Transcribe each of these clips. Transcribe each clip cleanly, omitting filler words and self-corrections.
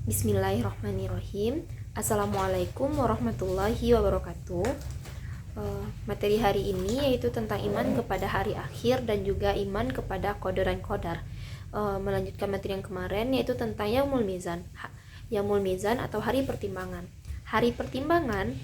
Bismillahirrahmanirrahim. Assalamualaikum warahmatullahi wabarakatuh. Materi hari ini yaitu tentang iman kepada hari akhir dan juga iman kepada qadar dan qadar. Melanjutkan materi yang kemarin yaitu tentang Yaumul Mizan. Yaumul Mizan atau hari pertimbangan. Hari pertimbangan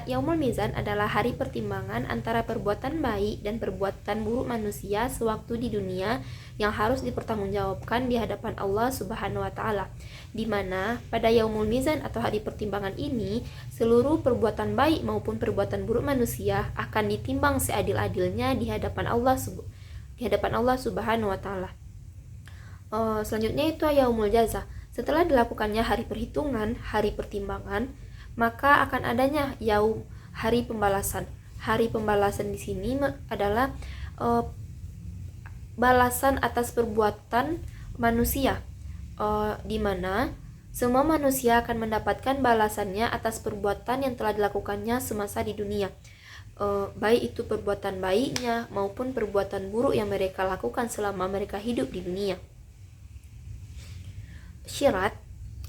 Yaumul Mizan adalah hari pertimbangan antara perbuatan baik dan perbuatan buruk manusia sewaktu di dunia yang harus dipertanggungjawabkan di hadapan Allah Subhanahu wa taala. Di mana pada Yaumul Mizan atau hari pertimbangan ini, seluruh perbuatan baik maupun perbuatan buruk manusia akan ditimbang seadil-adilnya di hadapan Allah Subhanahu wa taala. Selanjutnya itu Yaumul Jaza. Setelah dilakukannya hari perhitungan, hari pertimbangan, maka akan adanya hari pembalasan. Hari pembalasan di sini adalah balasan atas perbuatan manusia, di mana semua manusia akan mendapatkan balasannya atas perbuatan yang telah dilakukannya semasa di dunia, baik itu perbuatan baiknya maupun perbuatan buruk yang mereka lakukan selama mereka hidup di dunia. Syirat,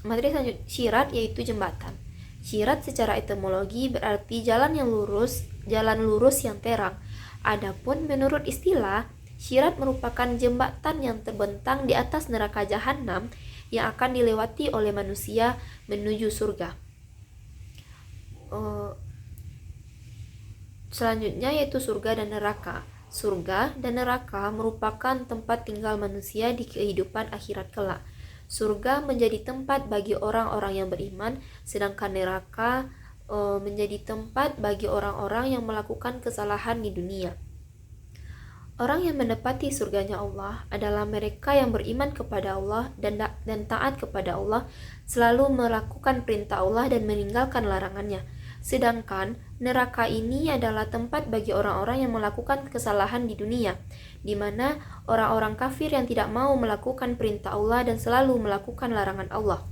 materi selanjutnya, syirat yaitu jembatan. Syirat secara etimologi berarti jalan lurus yang terang. Adapun menurut istilah, syirat merupakan jembatan yang terbentang di atas neraka jahanam yang akan dilewati oleh manusia menuju surga. Selanjutnya yaitu surga dan neraka. Surga dan neraka merupakan tempat tinggal manusia di kehidupan akhirat kelak. Surga menjadi tempat bagi orang-orang yang beriman, sedangkan neraka menjadi tempat bagi orang-orang yang melakukan kesalahan di dunia. Orang yang menepati surganya Allah adalah mereka yang beriman kepada Allah dan taat kepada Allah, selalu melakukan perintah Allah dan meninggalkan larangannya. Sedangkan neraka ini adalah tempat bagi orang-orang yang melakukan kesalahan di dunia, di mana orang-orang kafir yang tidak mau melakukan perintah Allah dan selalu melakukan larangan Allah.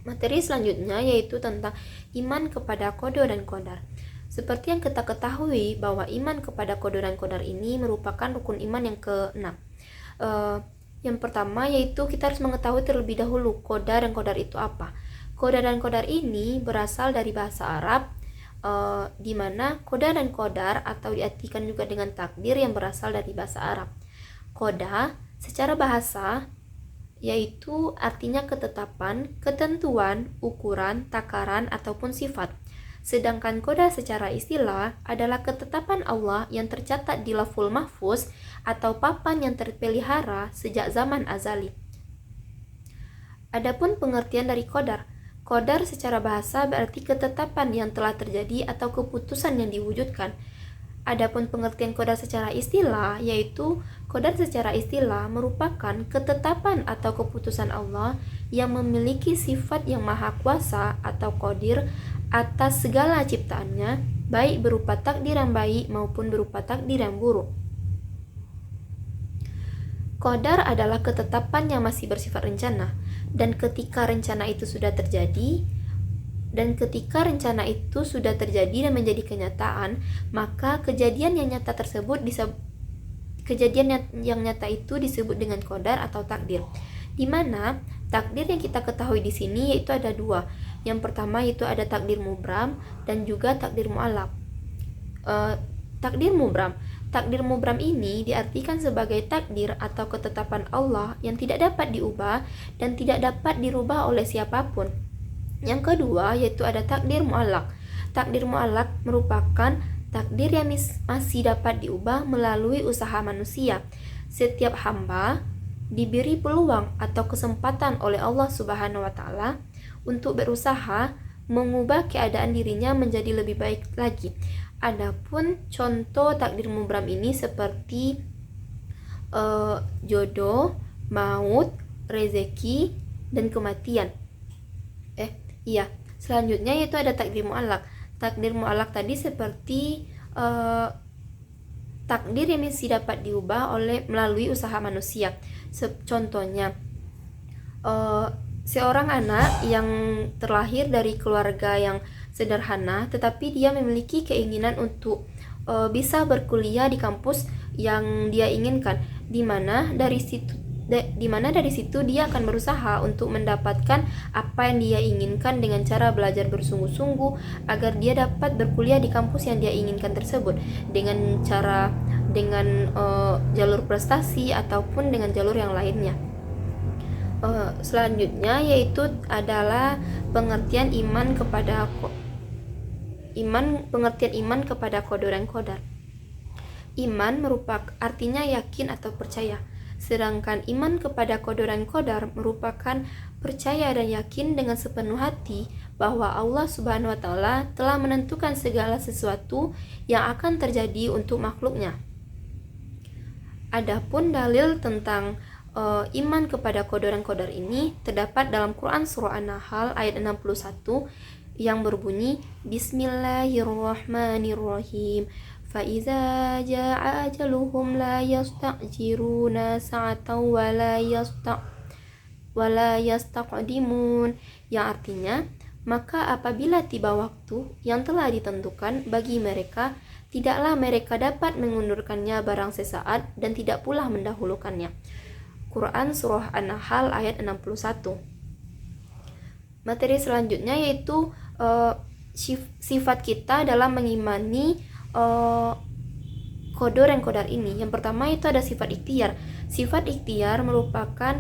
Materi selanjutnya yaitu tentang iman kepada qada dan qadar. Seperti yang kita ketahui bahwa iman kepada qada dan qadar ini merupakan rukun iman yang ke-6. Yang pertama yaitu kita harus mengetahui terlebih dahulu qada dan qadar itu apa. Qada dan qadar ini berasal dari bahasa Arab, di mana qada dan qadar atau diartikan juga dengan takdir yang berasal dari bahasa Arab. Qada secara bahasa yaitu artinya ketetapan, ketentuan, ukuran, takaran ataupun sifat. Sedangkan qada secara istilah adalah ketetapan Allah yang tercatat di Lauhul Mahfuz atau papan yang terpelihara sejak zaman azali. Adapun pengertian dari qadar secara bahasa berarti ketetapan yang telah terjadi atau keputusan yang diwujudkan. Adapun pengertian qadar secara istilah yaitu qadar secara istilah merupakan ketetapan atau keputusan Allah yang memiliki sifat yang maha kuasa atau qadir atas segala ciptaannya, baik berupa takdir yang baik maupun berupa takdir yang buruk. Qadar adalah ketetapan yang masih bersifat rencana, dan ketika rencana itu sudah terjadi dan menjadi kenyataan, maka kejadian yang nyata itu disebut dengan qadar atau takdir. Di mana takdir yang kita ketahui di sini yaitu ada dua. Yang pertama yaitu ada takdir mubram dan juga takdir mu'allaq. Takdir mubram ini diartikan sebagai takdir atau ketetapan Allah yang tidak dapat diubah dan tidak dapat dirubah oleh siapapun. Yang kedua yaitu ada takdir mu'allaq. Takdir mu'allaq merupakan takdir yang masih dapat diubah melalui usaha manusia. Setiap hamba diberi peluang atau kesempatan oleh Allah Subhanahu wa taala untuk berusaha mengubah keadaan dirinya menjadi lebih baik lagi. Adapun contoh takdir mubram ini seperti jodoh, maut, rezeki, dan kematian. Selanjutnya yaitu ada takdir mu'allaq. Takdir mu'allaq tadi seperti takdir yang masih dapat diubah melalui usaha manusia. Contohnya, seorang anak yang terlahir dari keluarga yang sederhana, tetapi dia memiliki keinginan untuk bisa berkuliah di kampus yang dia inginkan, di mana dari di mana dari situ dia akan berusaha untuk mendapatkan apa yang dia inginkan dengan cara belajar bersungguh-sungguh agar dia dapat berkuliah di kampus yang dia inginkan tersebut dengan jalur prestasi ataupun dengan jalur yang lainnya. Selanjutnya yaitu adalah pengertian iman kepada qadar dan qadar. Iman merupakan artinya yakin atau percaya. Sedangkan iman kepada qadar dan qadar merupakan percaya dan yakin dengan sepenuh hati bahwa Allah Subhanahu wa taala telah menentukan segala sesuatu yang akan terjadi untuk makhluknya. Adapun dalil tentang iman kepada qadar dan qadar ini terdapat dalam Quran surah An-Nahl ayat 61 yang berbunyi Bismillahirrahmanirrahim. فَإِذَا جَاءَ أَجَلُهُمْ لَا يَسْتَأْخِرُونَ سَاعَةً وَلَا يَسْتَقْدِمُونَ, yang artinya, maka apabila tiba waktu yang telah ditentukan bagi mereka, tidaklah mereka dapat mengundurkannya barang sesaat dan tidak pula mendahulukannya. Quran surah An-Nahl ayat 61. Materi selanjutnya yaitu sifat kita dalam mengimani qadar dan qadar ini. Yang pertama itu ada sifat ikhtiar. Sifat ikhtiar merupakan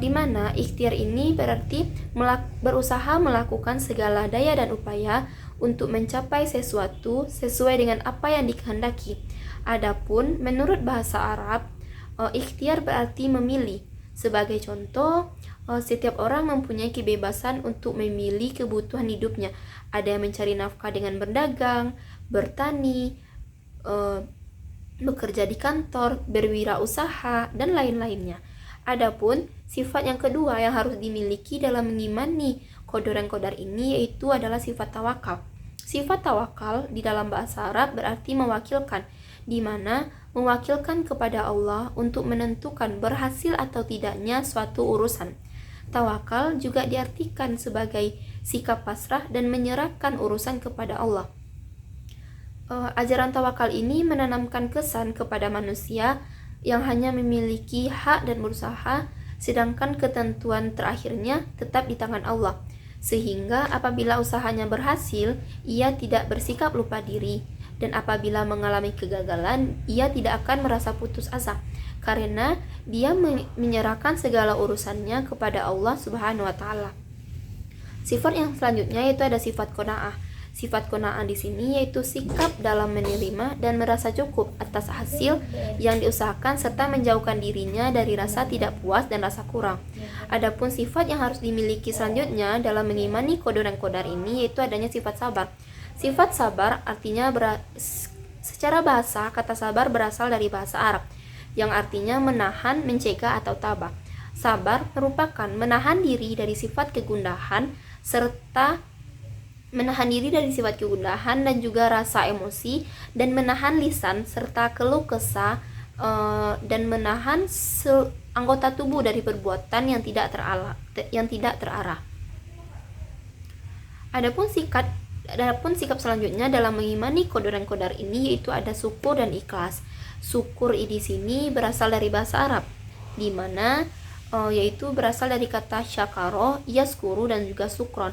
di mana ikhtiar ini berarti berusaha melakukan segala daya dan upaya untuk mencapai sesuatu sesuai dengan apa yang dikehendaki. Adapun menurut bahasa Arab, ikhtiar berarti memilih. Sebagai contoh, setiap orang mempunyai kebebasan untuk memilih kebutuhan hidupnya. Ada yang mencari nafkah dengan berdagang, bertani, bekerja di kantor, berwirausaha, dan lain-lainnya. Adapun sifat yang kedua yang harus dimiliki dalam mengimani qadar dan qadar ini yaitu adalah sifat tawakal. Sifat tawakal di dalam bahasa Arab berarti mewakilkan, di mana mewakilkan kepada Allah untuk menentukan berhasil atau tidaknya suatu urusan. Tawakal juga diartikan sebagai sikap pasrah dan menyerahkan urusan kepada Allah. Ajaran tawakal ini menanamkan kesan kepada manusia yang hanya memiliki hak dan berusaha, sedangkan ketentuan terakhirnya tetap di tangan Allah. Sehingga apabila usahanya berhasil, ia tidak bersikap lupa diri, dan apabila mengalami kegagalan, ia tidak akan merasa putus asa, karena dia menyerahkan segala urusannya kepada Allah Subhanahu wa taala. Sifat yang selanjutnya yaitu ada sifat qanaah. Sifat qanaah di sini yaitu sikap dalam menerima dan merasa cukup atas hasil yang diusahakan serta menjauhkan dirinya dari rasa tidak puas dan rasa kurang. Adapun sifat yang harus dimiliki selanjutnya dalam mengimani qadar dan qadar ini yaitu adanya sifat sabar. Sifat sabar artinya secara bahasa kata sabar berasal dari bahasa Arab yang artinya menahan, mencegah atau tabah. Sabar merupakan menahan diri dari sifat kegundahan dan juga rasa emosi, dan menahan lisan serta keluh kesah dan menahan anggota tubuh dari perbuatan yang tidak terarah. Adapun sikap selanjutnya dalam mengimani qadar dan qadar ini yaitu ada syukur dan ikhlas. Syukur di sini berasal dari bahasa Arab, di mana yaitu berasal dari kata syakaro, yaskuru dan juga sukron,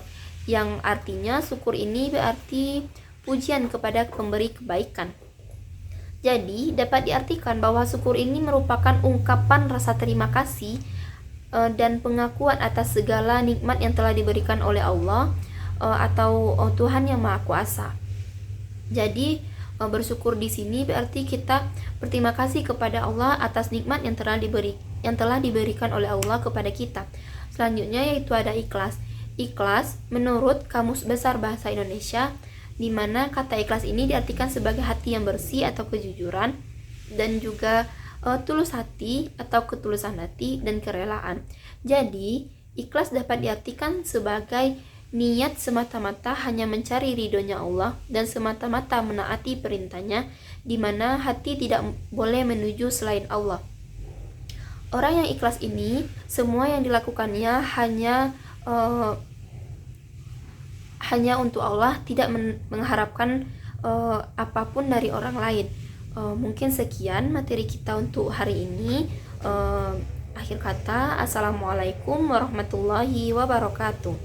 yang artinya syukur ini berarti pujian kepada pemberi kebaikan. Jadi dapat diartikan bahwa syukur ini merupakan ungkapan rasa terima kasih dan pengakuan atas segala nikmat yang telah diberikan oleh Allah atau Tuhan yang Maha Kuasa. Jadi bersyukur di sini berarti kita berterima kasih kepada Allah atas nikmat yang telah diberikan oleh Allah kepada kita. Selanjutnya yaitu ada ikhlas. Ikhlas menurut Kamus Besar Bahasa Indonesia, di mana kata ikhlas ini diartikan sebagai hati yang bersih atau kejujuran, dan juga tulus hati atau ketulusan hati dan kerelaan. Jadi ikhlas dapat diartikan sebagai niat semata-mata hanya mencari ridhonya Allah dan semata-mata menaati perintahnya, di mana hati tidak boleh menuju selain Allah. Orang yang ikhlas ini semua yang dilakukannya hanya untuk Allah, tidak mengharapkan apapun dari orang lain. Mungkin sekian materi kita untuk hari ini. Akhir kata, Assalamualaikum warahmatullahi wabarakatuh.